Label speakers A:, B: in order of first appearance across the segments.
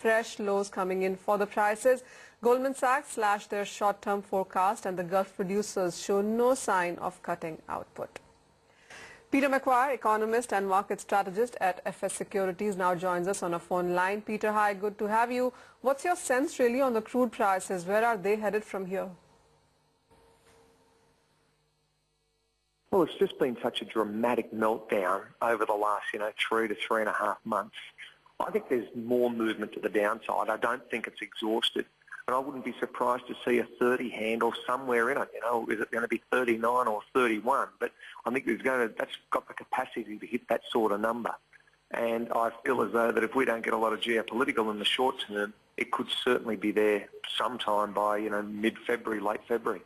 A: fresh lows coming in for the prices. Goldman Sachs slashed their short-term forecast and the Gulf producers show no sign of cutting output. Peter Mcguire, economist and market strategist at FS Securities, now joins us on a phone line. Peter, hi, good to have you. What's your sense really on the crude prices? Where are they headed from here?
B: Well, it's just been such a dramatic meltdown over the last, 3 to 3.5 months. I think there's more movement to the downside. I don't think it's exhausted. And I wouldn't be surprised to see a 30 handle somewhere in it. Is it going to be 39 or 31? But I think that's got the capacity to hit that sort of number. And I feel as though that if we don't get a lot of geopolitical in the short term, it could certainly be there sometime by, mid-February, late February.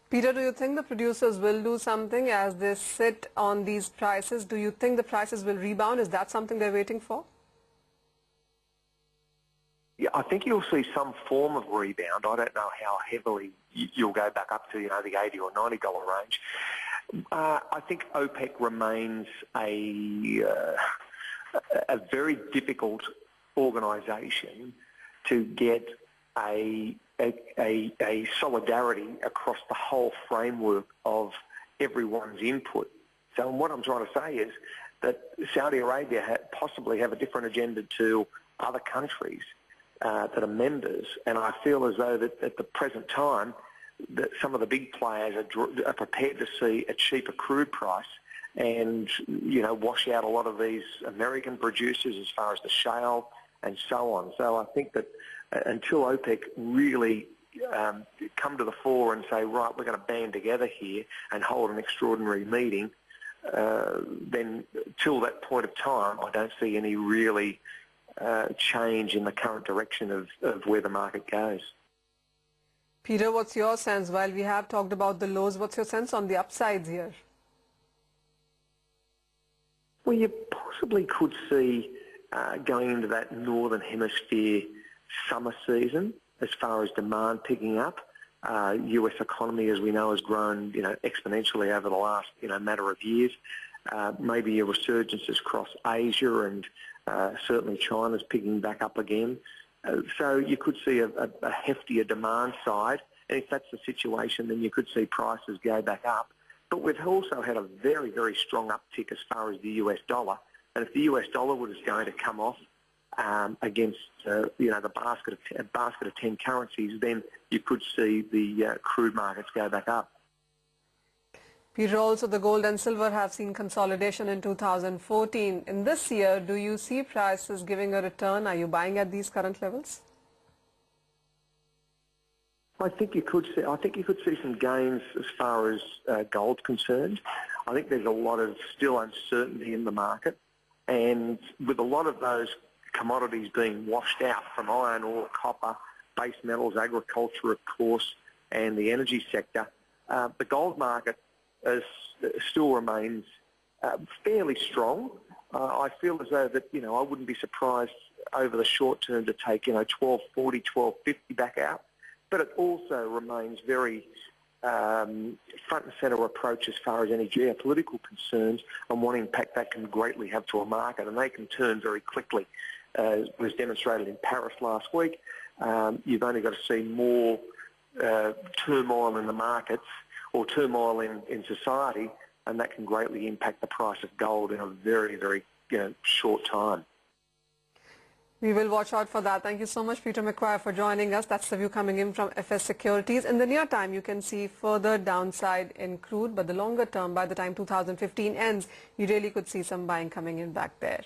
A: Peter, do you think the producers will do something as they sit on these prices? Do you think the prices will rebound? Is that something they're waiting for?
B: Yeah, I think you'll see some form of rebound. I don't know how heavily you'll go back up to, the $80 or $90 range. I think OPEC remains a very difficult organisation to get a solidarity across the whole framework of everyone's input. So what I'm trying to say is that Saudi Arabia possibly have a different agenda to other countries that are members, and I feel as though that at the present time that some of the big players are prepared to see a cheaper crude price and, wash out a lot of these American producers as far as the shale and so on. So I think that until OPEC really come to the fore and say, right, we're going to band together here and hold an extraordinary meeting, then till that point of time, I don't see any really change in the current direction of where the market goes.
A: Peter, what's your sense? While we have talked about the lows, what's your sense on the upsides here?
B: Well, you possibly could see going into that northern hemisphere summer season as far as demand picking up. US economy, as we know, has grown exponentially over the last matter of years. Maybe a resurgence across Asia, and certainly China's picking back up again. So you could see a heftier demand side, and if that's the situation, then you could see prices go back up. But we've also had a very, very strong uptick as far as the US dollar, and if the US dollar was going to come off against the basket of 10 currencies, then you could see the crude markets go back up.
A: Peter, also the gold and silver have seen consolidation in 2014. In this year, do you see prices giving a return? Are you buying at these current levels?
B: I think you could see some gains as far as gold's concerned. I think there's a lot of still uncertainty in the market, and with a lot of those commodities being washed out from iron ore, copper, base metals, agriculture, of course, and the energy sector, the gold market still remains fairly strong. I feel as though that, I wouldn't be surprised over the short term to take, 1240, 1250 back out. But it also remains very front and centre approach as far as any geopolitical concerns and what impact that can greatly have to a market. And they can turn very quickly, as was demonstrated in Paris last week. You've only got to see more turmoil in the markets or turmoil in society, and that can greatly impact the price of gold in a very, very short time.
A: We will watch out for that. Thank you so much, Peter Mcguire, for joining us. That's the view coming in from FS Securities. In the near time, you can see further downside in crude, but the longer term, by the time 2015 ends, you really could see some buying coming in back there.